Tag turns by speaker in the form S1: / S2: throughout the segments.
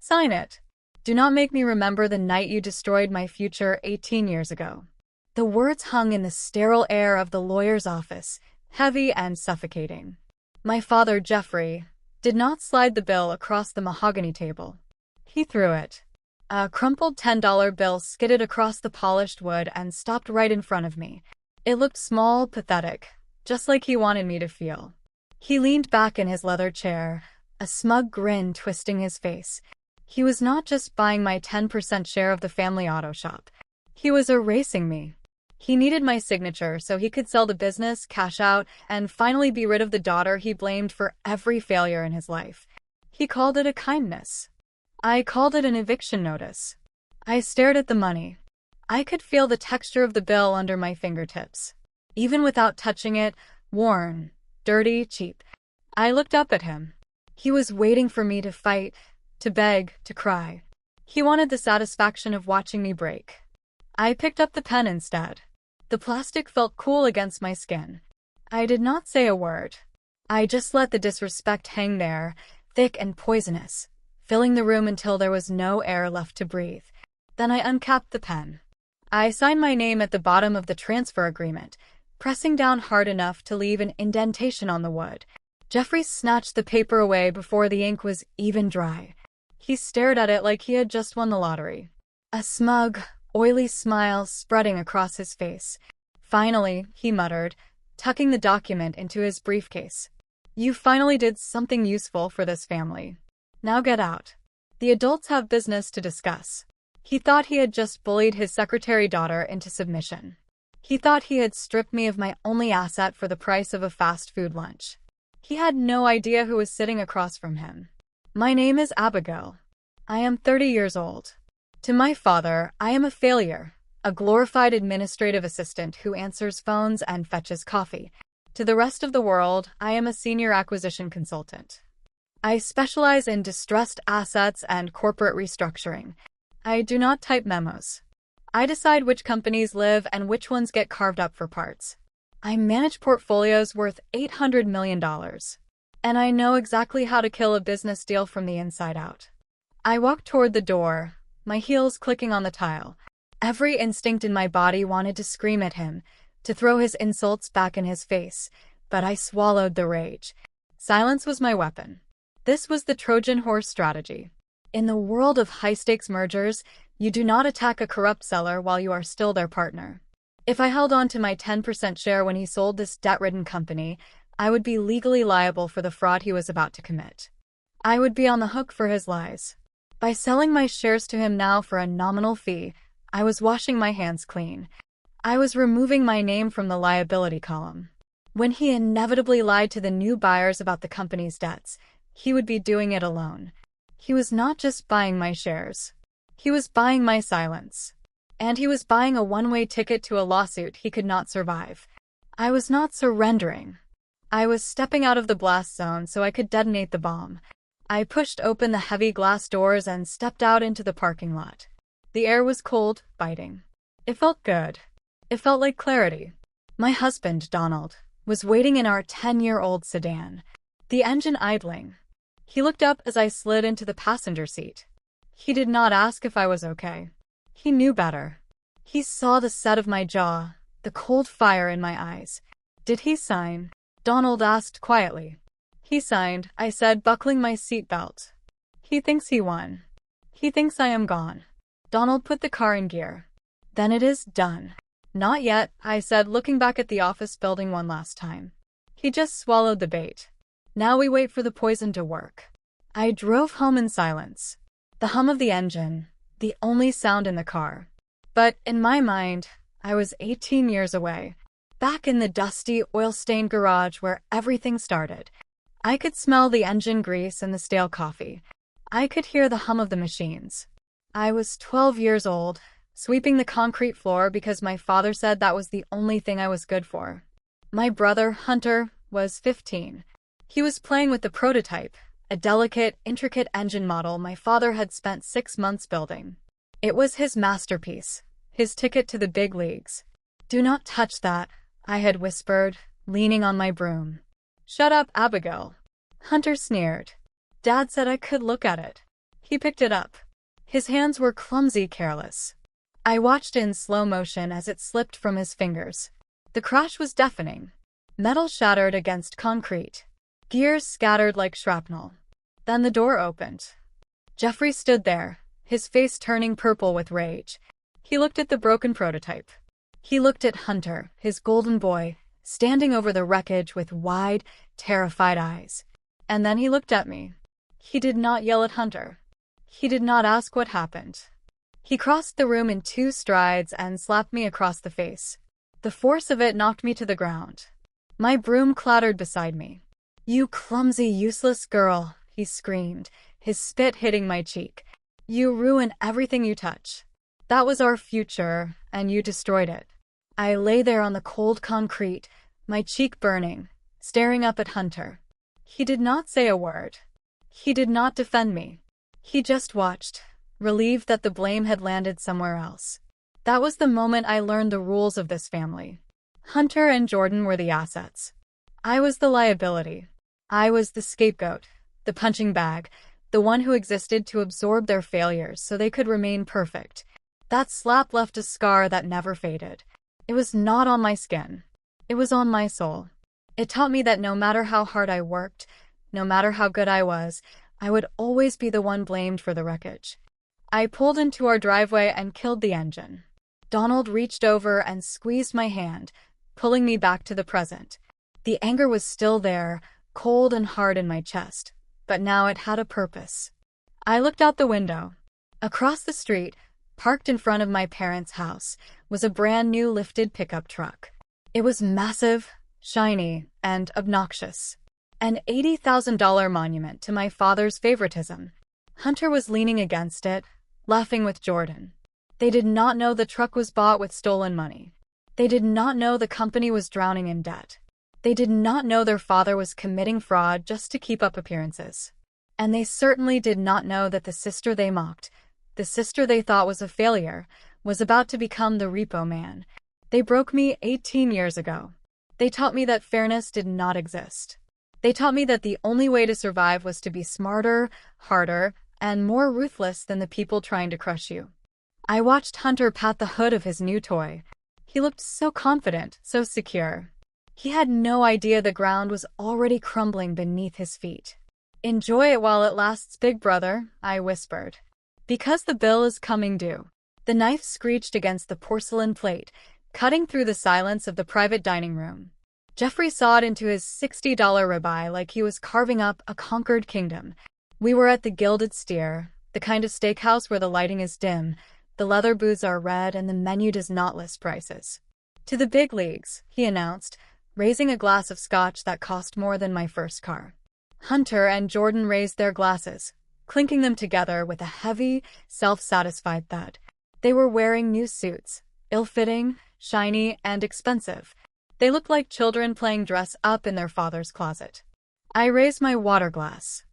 S1: Sign it. Do not make me remember the night you destroyed my future 18 years ago. The words hung in the sterile air of the lawyer's office, heavy and suffocating. My father, Jeffrey, did not slide the bill across the mahogany table. He threw it. A crumpled $10 bill skidded across the polished wood and stopped right in front of me. It looked small, pathetic, just like he wanted me to feel. He leaned back in his leather chair, a smug grin twisting his face. He was not just buying my 10% share of the family auto shop. He was erasing me. He needed my signature so he could sell the business, cash out, and finally be rid of the daughter he blamed for every failure in his life. He called it a kindness. I called it an eviction notice. I stared at the money. I could feel the texture of the bill under my fingertips. Even without touching it, worn, dirty, cheap. I looked up at him. He was waiting for me to fight, to beg, to cry. He wanted the satisfaction of watching me break. I picked up the pen instead. The plastic felt cool against my skin. I did not say a word. I just let the disrespect hang there, thick and poisonous, filling the room until there was no air left to breathe. Then I uncapped the pen. I signed my name at the bottom of the transfer agreement, pressing down hard enough to leave an indentation on the wood. Jeffrey snatched the paper away before the ink was even dry. He stared at it like he had just won the lottery. A smug, oily smile spreading across his face. Finally, he muttered, tucking the document into his briefcase. You finally did something useful for this family. Now get out. The adults have business to discuss. He thought he had just bullied his secretary daughter into submission. He thought he had stripped me of my only asset for the price of a fast food lunch. He had no idea who was sitting across from him. My name is Abigail. I am 30 years old. To my father, I am a failure, a glorified administrative assistant who answers phones and fetches coffee. To the rest of the world, I am a senior acquisition consultant. I specialize in distressed assets and corporate restructuring. I do not type memos. I decide which companies live and which ones get carved up for parts. I manage portfolios worth $800 million. And I know exactly how to kill a business deal from the inside out. I walked toward the door, my heels clicking on the tile. Every instinct in my body wanted to scream at him, to throw his insults back in his face, but I swallowed the rage. Silence was my weapon. This was the Trojan horse strategy. In the world of high-stakes mergers, you do not attack a corrupt seller while you are still their partner. If I held on to my 10% share when he sold this debt-ridden company, I would be legally liable for the fraud he was about to commit. I would be on the hook for his lies. By selling my shares to him now for a nominal fee, I was washing my hands clean. I was removing my name from the liability column. When he inevitably lied to the new buyers about the company's debts, he would be doing it alone. He was not just buying my shares. He was buying my silence. And he was buying a one-way ticket to a lawsuit he could not survive. I was not surrendering. I was stepping out of the blast zone so I could detonate the bomb. I pushed open the heavy glass doors and stepped out into the parking lot. The air was cold, biting. It felt good. It felt like clarity. My husband, Donald, was waiting in our 10-year-old sedan, the engine idling. He looked up as I slid into the passenger seat. He did not ask if I was okay. He knew better. He saw the set of my jaw, the cold fire in my eyes. Did he sign? Donald asked quietly. He signed, I said, buckling my seatbelt. He thinks he won. He thinks I am gone. Donald put the car in gear. Then it is done. Not yet, I said, looking back at the office building one last time. He just swallowed the bait. Now we wait for the poison to work. I drove home in silence. The hum of the engine, the only sound in the car. But in my mind, I was 18 years away, back in the dusty, oil-stained garage where everything started. I could smell the engine grease and the stale coffee. I could hear the hum of the machines. I was 12 years old, sweeping the concrete floor because my father said that was the only thing I was good for. My brother, Hunter, was 15. He was playing with the prototype, a delicate, intricate engine model my father had spent 6 months building. It was his masterpiece, his ticket to the big leagues. Do not touch that, I had whispered, leaning on my broom. Shut up, Abigail. Hunter sneered. Dad said I could look at it. He picked it up. His hands were clumsy, careless. I watched in slow motion as it slipped from his fingers. The crash was deafening. Metal shattered against concrete. Gears scattered like shrapnel. Then the door opened. Jeffrey stood there, his face turning purple with rage. He looked at the broken prototype. He looked at Hunter, his golden boy, standing over the wreckage with wide, terrified eyes. And then he looked at me. He did not yell at Hunter. He did not ask what happened. He crossed the room in 2 strides and slapped me across the face. The force of it knocked me to the ground. My broom clattered beside me. "You clumsy, useless girl," he screamed, his spit hitting my cheek. "You ruin everything you touch. That was our future, and you destroyed it." I lay there on the cold concrete, my cheek burning, staring up at Hunter. He did not say a word. He did not defend me. He just watched, relieved that the blame had landed somewhere else. That was the moment I learned the rules of this family. Hunter and Jordan were the assets. I was the liability. I was the scapegoat, the punching bag, the one who existed to absorb their failures so they could remain perfect. That slap left a scar that never faded. It was not on my skin. It was on my soul. It taught me that no matter how hard I worked, no matter how good I was, I would always be the one blamed for the wreckage. I pulled into our driveway and killed the engine. Donald reached over and squeezed my hand, pulling me back to the present. The anger was still there, cold and hard in my chest, but now it had a purpose. I looked out the window. Across the street, parked in front of my parents' house, was a brand new lifted pickup truck. It was massive, shiny, and obnoxious. An $80,000 monument to my father's favoritism. Hunter was leaning against it, laughing with Jordan. They did not know the truck was bought with stolen money. They did not know the company was drowning in debt. They did not know their father was committing fraud just to keep up appearances. And they certainly did not know that the sister they mocked, the sister they thought was a failure, was about to become the repo man. They broke me 18 years ago. They taught me that fairness did not exist. They taught me that the only way to survive was to be smarter, harder, and more ruthless than the people trying to crush you. I watched Hunter pat the hood of his new toy. He looked so confident, so secure. He had no idea the ground was already crumbling beneath his feet. "Enjoy it while it lasts, big brother," I whispered. "Because the bill is coming due." The knife screeched against the porcelain plate, cutting through the silence of the private dining room. Jeffrey sawed into his $60 ribeye like he was carving up a conquered kingdom. We were at the Gilded Steer, the kind of steakhouse where the lighting is dim, the leather booths are red, and the menu does not list prices. "To the big leagues," he announced, raising a glass of scotch that cost more than my first car. Hunter and Jordan raised their glasses, clinking them together with a heavy, self-satisfied thud. They were wearing new suits, ill-fitting, shiny, and expensive. They looked like children playing dress-up in their father's closet. I raised my water glass.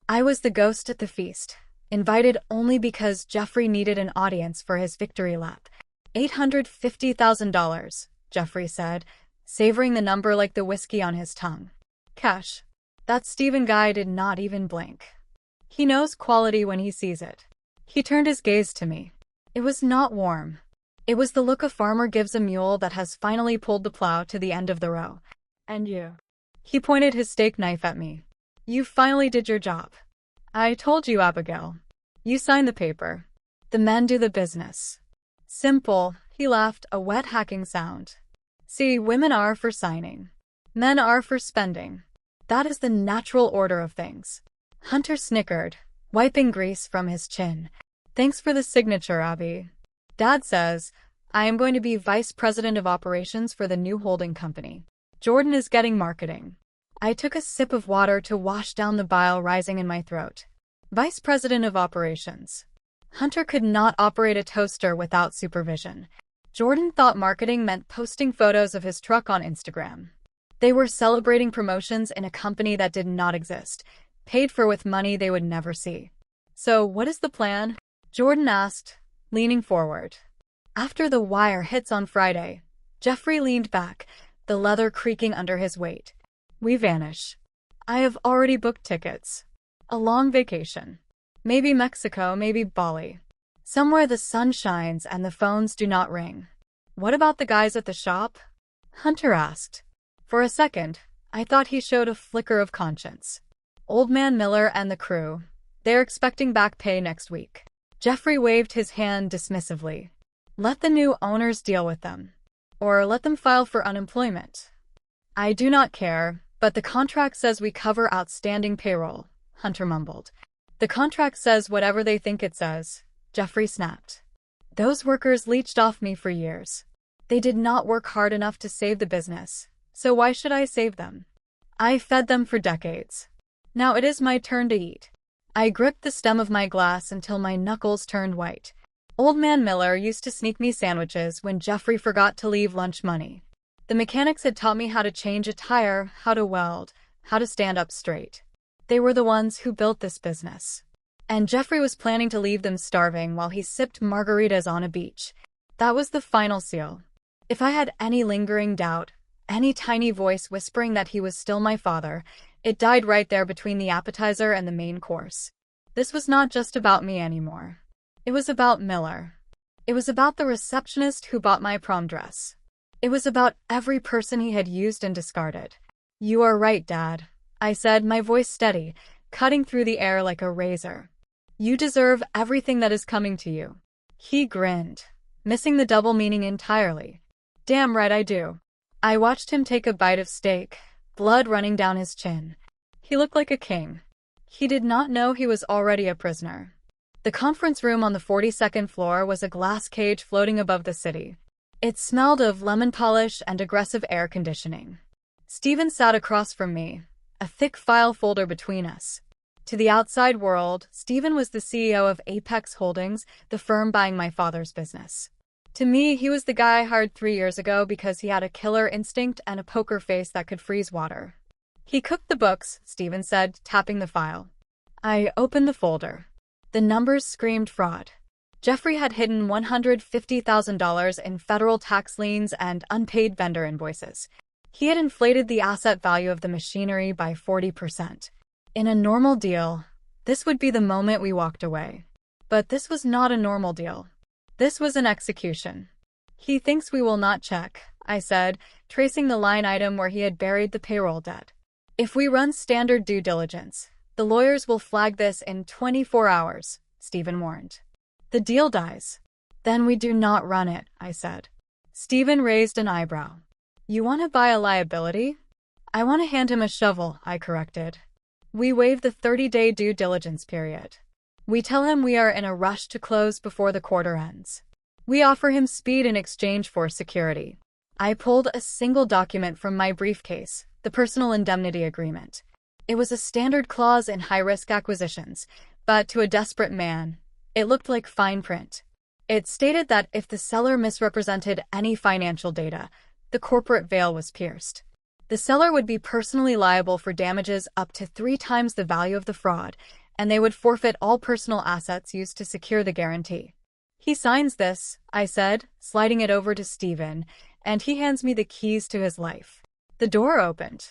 S1: I was the ghost at the feast, invited only because Jeffrey needed an audience for his victory lap. $850,000, Jeffrey said, savoring the number like the whiskey on his tongue. "Cash." That Stephen guy did not even blink. He knows quality when he sees it. He turned his gaze to me. It was not warm. It was the look a farmer gives a mule that has finally pulled the plow to the end of the row. "And you?" He pointed his steak knife at me. "You finally did your job. I told you, Abigail. You signed the paper. The men do the business." "Simple," he laughed, a wet hacking sound. "See, women are for signing. Men are for spending. That is the natural order of things." Hunter snickered, wiping grease from his chin. "Thanks for the signature, Abby. Dad says I am going to be vice president of operations for the new holding company. Jordan is getting marketing." I took a sip of water to wash down the bile rising in my throat. Vice president of operations. Hunter could not operate a toaster without supervision. Jordan thought marketing meant posting photos of his truck on Instagram. They were celebrating promotions in a company that did not exist, paid for with money they would never see. "So, what is the plan?" Jordan asked, leaning forward. After the wire hits on Friday, Jeffrey leaned back, the leather creaking under his weight. "We vanish. I have already booked tickets. A long vacation. Maybe Mexico, maybe Bali. Somewhere the sun shines and the phones do not ring. What about the guys at the shop? Hunter asked. For a second, I thought he showed a flicker of conscience. Old Man Miller and the crew. They're expecting back pay next week. Jeffrey waved his hand dismissively. Let the new owners deal with them. Or let them file for unemployment. I do not care, but the contract says we cover outstanding payroll, Hunter mumbled. The contract says whatever they think it says, Jeffrey snapped. Those workers leached off me for years. They did not work hard enough to save the business, so why should I save them? I fed them for decades. Now it is my turn to eat. I gripped the stem of my glass until my knuckles turned white. Old Man Miller used to sneak me sandwiches when Jeffrey forgot to leave lunch money. The mechanics had taught me how to change a tire, how to weld, how to stand up straight. They were the ones who built this business. And Jeffrey was planning to leave them starving while he sipped margaritas on a beach. That was the final seal. If I had any lingering doubt, any tiny voice whispering that he was still my father, it died right there between the appetizer and the main course. This was not just about me anymore. It was about Miller. It was about the receptionist who bought my prom dress. It was about every person he had used and discarded. You are right, Dad, I said, my voice steady, cutting through the air like a razor. You deserve everything that is coming to you. He grinned, missing the double meaning entirely. Damn right I do. I watched him take a bite of steak, blood running down his chin. He looked like a king. He did not know he was already a prisoner. The conference room on the 42nd floor was a glass cage floating above the city. It smelled of lemon polish and aggressive air conditioning. Stephen sat across from me, a thick file folder between us. To the outside world, Stephen was the CEO of Apex Holdings, the firm buying my father's business. To me, he was the guy I hired 3 years ago because he had a killer instinct and a poker face that could freeze water. He cooked the books, Stephen said, tapping the file. I opened the folder. The numbers screamed fraud. Jeffrey had hidden $150,000 in federal tax liens and unpaid vendor invoices. He had inflated the asset value of the machinery by 40%. In a normal deal, this would be the moment we walked away. But this was not a normal deal. This was an execution. He thinks we will not check, I said, tracing the line item where he had buried the payroll debt. If we run standard due diligence, the lawyers will flag this in 24 hours, Stephen warned. The deal dies. Then we do not run it, I said. Stephen raised an eyebrow. You want to buy a liability? I want to hand him a shovel, I corrected. We waive the 30-day due diligence period. We tell him we are in a rush to close before the quarter ends. We offer him speed in exchange for security. I pulled a single document from my briefcase, the personal indemnity agreement. It was a standard clause in high-risk acquisitions, but to a desperate man, it looked like fine print. It stated that if the seller misrepresented any financial data, the corporate veil was pierced. The seller would be personally liable for damages up to 3 times the value of the fraud, and they would forfeit all personal assets used to secure the guarantee. He signs this, I said, sliding it over to Stephen, and he hands me the keys to his life. The door opened.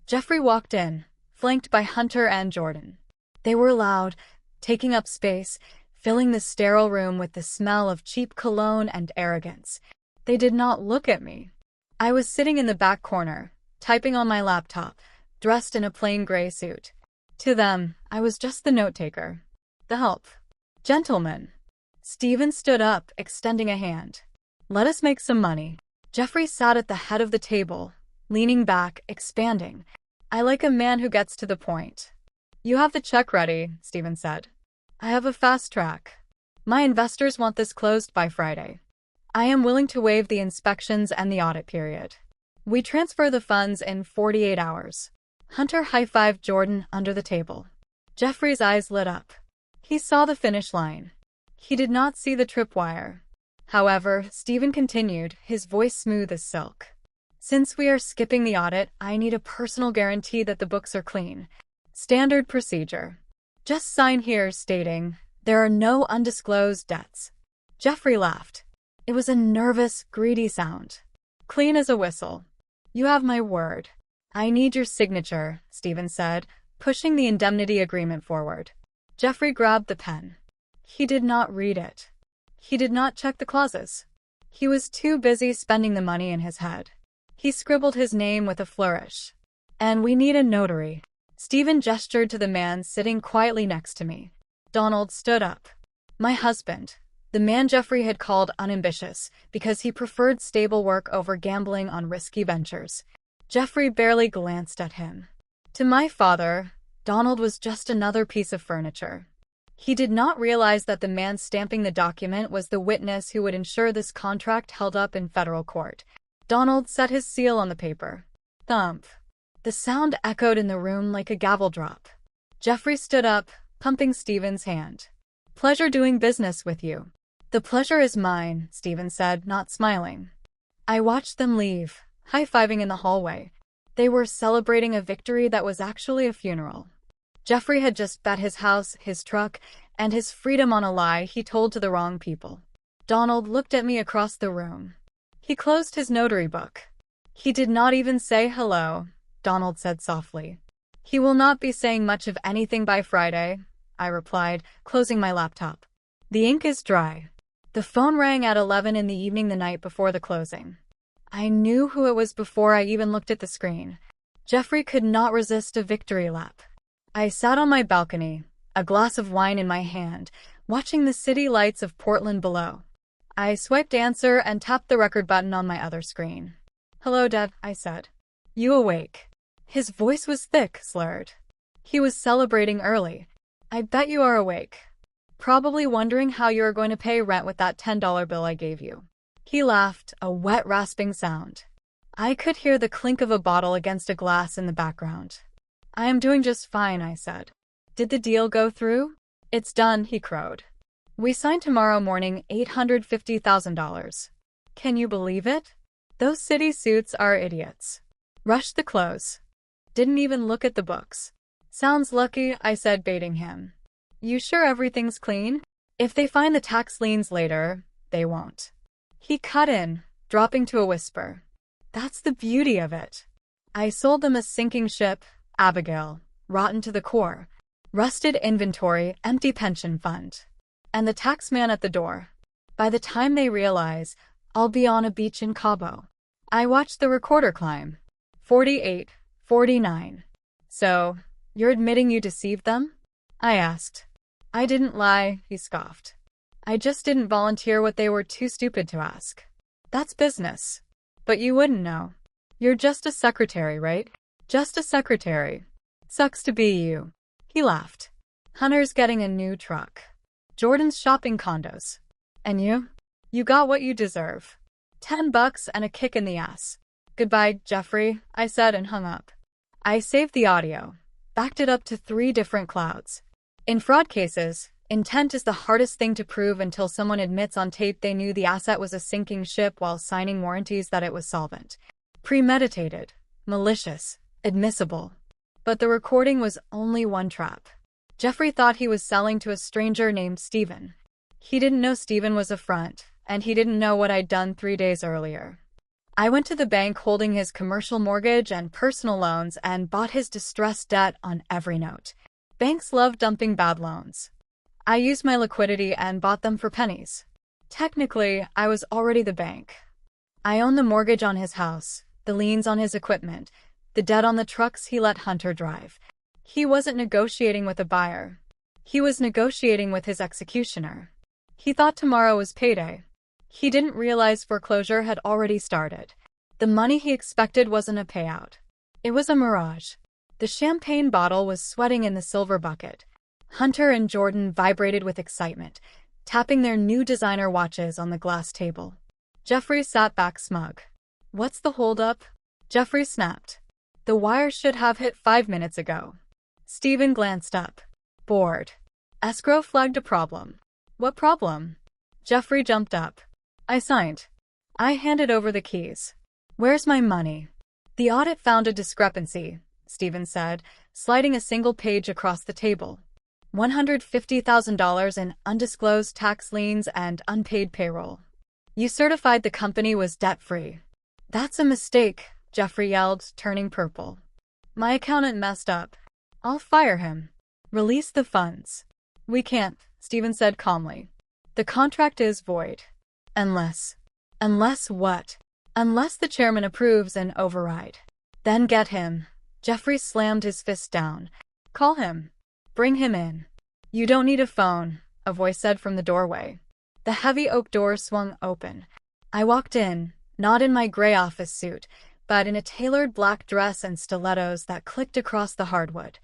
S1: Jeffrey walked in, flanked by Hunter and Jordan. They were loud, taking up space, filling the sterile room with the smell of cheap cologne and arrogance. They did not look at me. I was sitting in the back corner, typing on my laptop, dressed in a plain gray suit. To them, I was just the note-taker. The help. Gentlemen. Stephen stood up, extending a hand. Let us make some money. Jeffrey sat at the head of the table, leaning back, expanding. I like a man who gets to the point. You have the check ready, Stephen said. I have a fast track. My investors want this closed by Friday. I am willing to waive the inspections and the audit period. We transfer the funds in 48 hours. Hunter high-fived Jordan under the table. Jeffrey's eyes lit up. He saw the finish line. He did not see the tripwire. However, Stephen continued, his voice smooth as silk. Since we are skipping the audit, I need a personal guarantee that the books are clean. Standard procedure. Just sign here stating, there are no undisclosed debts. Jeffrey laughed. It was a nervous, greedy sound. Clean as a whistle. You have my word. I need your signature, Stephen said, pushing the indemnity agreement forward. Jeffrey grabbed the pen. He did not read it. He did not check the clauses. He was too busy spending the money in his head. He scribbled his name with a flourish. "And we need a notary." Stephen gestured to the man sitting quietly next to me. Donald stood up. My husband. The man Jeffrey had called unambitious because he preferred stable work over gambling on risky ventures. Jeffrey barely glanced at him. To my father, Donald was just another piece of furniture. He did not realize that the man stamping the document was the witness who would ensure this contract held up in federal court. Donald set his seal on the paper. Thump. The sound echoed in the room like a gavel drop. Jeffrey stood up, pumping Stephen's hand. "Pleasure doing business with you." "The pleasure is mine," Stephen said, not smiling. I watched them leave, high-fiving in the hallway. They were celebrating a victory that was actually a funeral. Jeffrey had just bet his house, his truck, and his freedom on a lie he told to the wrong people. Donald looked at me across the room. He closed his notary book. "He did not even say hello," Donald said softly. "He will not be saying much of anything by Friday," I replied, closing my laptop. "The ink is dry." The phone rang at 11 in the evening the night before the closing. I knew who it was before I even looked at the screen. Jeffrey could not resist a victory lap. I sat on my balcony, a glass of wine in my hand, watching the city lights of Portland below. I swiped answer and tapped the record button on my other screen. "Hello, Dad," I said. "You awake?" His voice was thick, slurred. He was celebrating early. "I bet you are awake. Probably wondering how you are going to pay rent with that $10 bill I gave you." He laughed, a wet, rasping sound. I could hear the clink of a bottle against a glass in the background. "I am doing just fine," I said. "Did the deal go through?" "It's done," he crowed. "We sign tomorrow morning, $850,000. Can you believe it? Those city suits are idiots. Rushed the close. Didn't even look at the books." "Sounds lucky," I said, baiting him. "You sure everything's clean? If they find the tax liens later, they won't." He cut in, dropping to a whisper. "That's the beauty of it. I sold them a sinking ship, Abigail, rotten to the core. Rusted inventory, empty pension fund. And the tax man at the door. By the time they realize, I'll be on a beach in Cabo." I watched the recorder climb. 48, 49. "So, you're admitting you deceived them?" I asked. "I didn't lie," he scoffed. "I just didn't volunteer what they were too stupid to ask. That's business. But you wouldn't know. You're just a secretary, right? Just a secretary. Sucks to be you." He laughed. "Hunter's getting a new truck. Jordan's shopping condos. And you? You got what you deserve. $10 and a kick in the ass." "Goodbye, Jeffrey," I said and hung up. I saved the audio, backed it up to 3 different clouds. In fraud cases, intent is the hardest thing to prove until someone admits on tape they knew the asset was a sinking ship while signing warranties that it was solvent. Premeditated, malicious, admissible. But the recording was only one trap. Jeffrey thought he was selling to a stranger named Stephen. He didn't know Stephen was a front, and he didn't know what I'd done 3 days earlier. I went to the bank holding his commercial mortgage and personal loans and bought his distressed debt on every note. Banks love dumping bad loans. I used my liquidity and bought them for pennies. Technically, I was already the bank. I owned the mortgage on his house, the liens on his equipment, the debt on the trucks he let Hunter drive. He wasn't negotiating with a buyer. He was negotiating with his executioner. He thought tomorrow was payday. He didn't realize foreclosure had already started. The money he expected wasn't a payout. It was a mirage. The champagne bottle was sweating in the silver bucket. Hunter and Jordan vibrated with excitement, tapping their new designer watches on the glass table. Jeffrey sat back smug. "What's the holdup?" Jeffrey snapped. "The wire should have hit 5 minutes ago." Stephen glanced up. Bored. Escrow flagged a problem. "What problem?" Jeffrey jumped up. I signed. I handed over the keys. "Where's my money?" "The audit found a discrepancy," Stephen said, sliding a single page across the table. $150,000 in undisclosed tax liens and unpaid payroll. You certified the company was debt-free." "That's a mistake," Jeffrey yelled, turning purple. "My accountant messed up. I'll fire him. Release the funds." We can't, Stephen said calmly. The contract is void. Unless. Unless what? Unless the chairman approves an override. Then get him. Jeffrey slammed his fist down. Call him. Bring him in. You don't need a phone, a voice said from the doorway. The heavy oak door swung open. I walked in, not in my gray office suit, but in a tailored black dress and stilettos that clicked across the hardwood.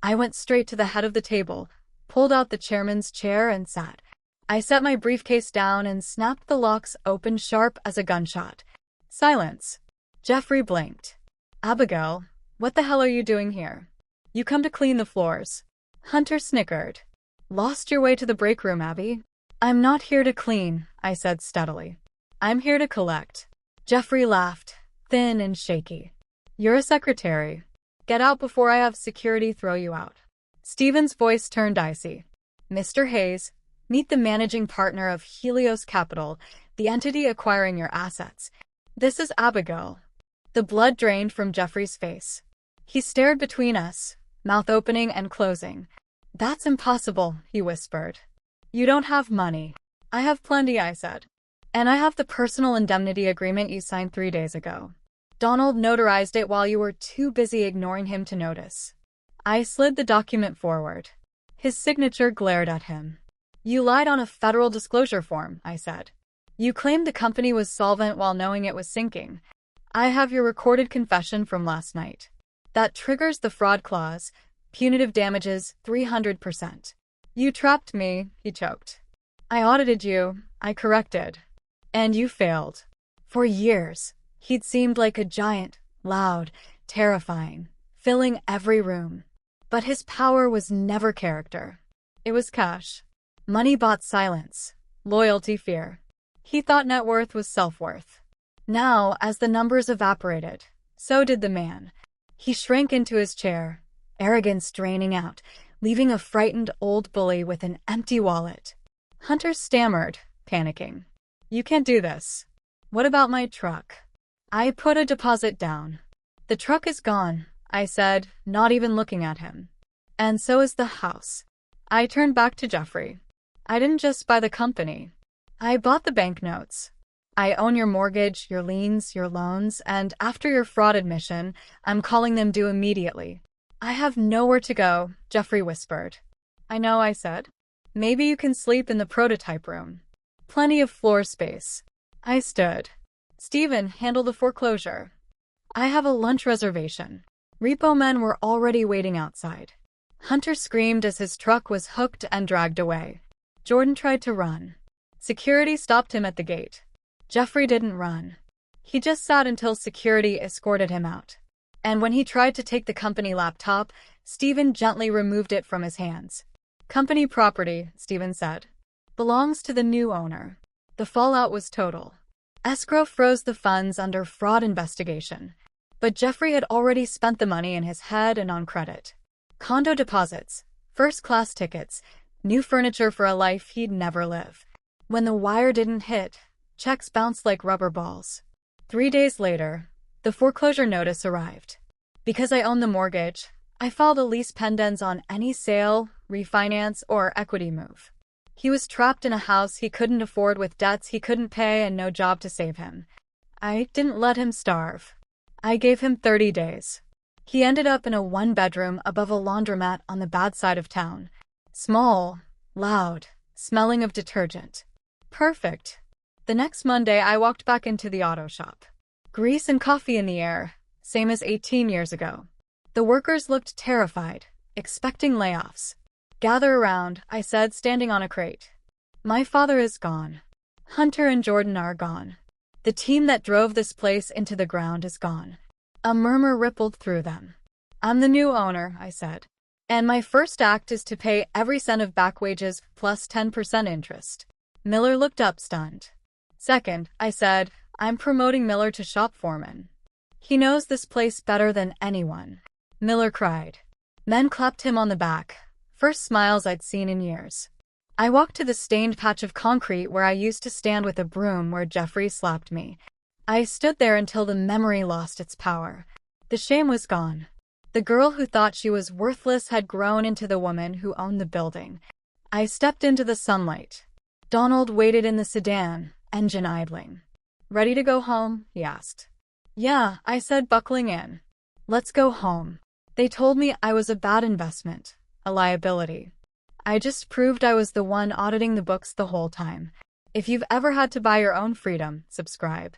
S1: I went straight to the head of the table, pulled out the chairman's chair and sat. I set my briefcase down and snapped the locks open sharp as a gunshot. Silence. Jeffrey blinked. Abigail, what the hell are you doing here? You come to clean the floors. Hunter snickered. Lost your way to the break room, Abby? I'm not here to clean, I said steadily. I'm here to collect. Jeffrey laughed, thin and shaky. You're a secretary. Get out before I have security throw you out. Stephen's voice turned icy. Mr. Hayes, meet the managing partner of Helios Capital, the entity acquiring your assets. This is Abigail. The blood drained from Jeffrey's face. He stared between us, mouth opening and closing. That's impossible, he whispered. You don't have money. I have plenty, I said. And I have the personal indemnity agreement you signed 3 days ago. Donald notarized it while you were too busy ignoring him to notice. I slid the document forward. His signature glared at him. You lied on a federal disclosure form, I said. You claimed the company was solvent while knowing it was sinking. I have your recorded confession from last night. That triggers the fraud clause, punitive damages 300%. You trapped me, he choked. I audited you, I corrected. And you failed. For years, he'd seemed like a giant, loud, terrifying, filling every room. But his power was never character. It was cash. Money bought silence, loyalty fear. He thought net worth was self-worth. Now, as the numbers evaporated, so did the man. He shrank into his chair, arrogance draining out, leaving a frightened old bully with an empty wallet. Hunter stammered, panicking. You can't do this. What about my truck? I put a deposit down. The truck is gone, I said, not even looking at him. And so is the house. I turned back to Jeffrey. I didn't just buy the company. I bought the banknotes. I own your mortgage, your liens, your loans, and after your fraud admission, I'm calling them due immediately. I have nowhere to go, Jeffrey whispered. I know, I said. Maybe you can sleep in the prototype room. Plenty of floor space. I stood. Stephen, handle the foreclosure. I have a lunch reservation. Repo men were already waiting outside. Hunter screamed as his truck was hooked and dragged away. Jordan tried to run. Security stopped him at the gate. Jeffrey didn't run. He just sat until security escorted him out. And when he tried to take the company laptop, Stephen gently removed it from his hands. Company property, Stephen said, belongs to the new owner. The fallout was total. Escrow froze the funds under fraud investigation. But Jeffrey had already spent the money in his head and on credit. Condo deposits, first-class tickets, new furniture for a life he'd never live. When the wire didn't hit, checks bounced like rubber balls. 3 days later, the foreclosure notice arrived. Because I owned the mortgage, I filed a lease pendens on any sale, refinance, or equity move. He was trapped in a house he couldn't afford with debts he couldn't pay and no job to save him. I didn't let him starve. I gave him 30 days. He ended up in a one-bedroom above a laundromat on the bad side of town. Small, loud, smelling of detergent. Perfect. The next Monday, I walked back into the auto shop. Grease and coffee in the air, same as 18 years ago. The workers looked terrified, expecting layoffs. Gather around, I said, standing on a crate. My father is gone. Hunter and Jordan are gone. The team that drove this place into the ground is gone. A murmur rippled through them. I'm the new owner, I said. And my first act is to pay every cent of back wages plus 10% interest. Miller looked up stunned. Second, I said, I'm promoting Miller to shop foreman. He knows this place better than anyone. Miller cried. Men clapped him on the back. First smiles I'd seen in years. I walked to the stained patch of concrete where I used to stand with a broom where Jeffrey slapped me. I stood there until the memory lost its power. The shame was gone. The girl who thought she was worthless had grown into the woman who owned the building. I stepped into the sunlight. Donald waited in the sedan, engine idling. Ready to go home? He asked. Yeah, I said, buckling in. Let's go home. They told me I was a bad investment, a liability. I just proved I was the one auditing the books the whole time. If you've ever had to buy your own freedom, subscribe.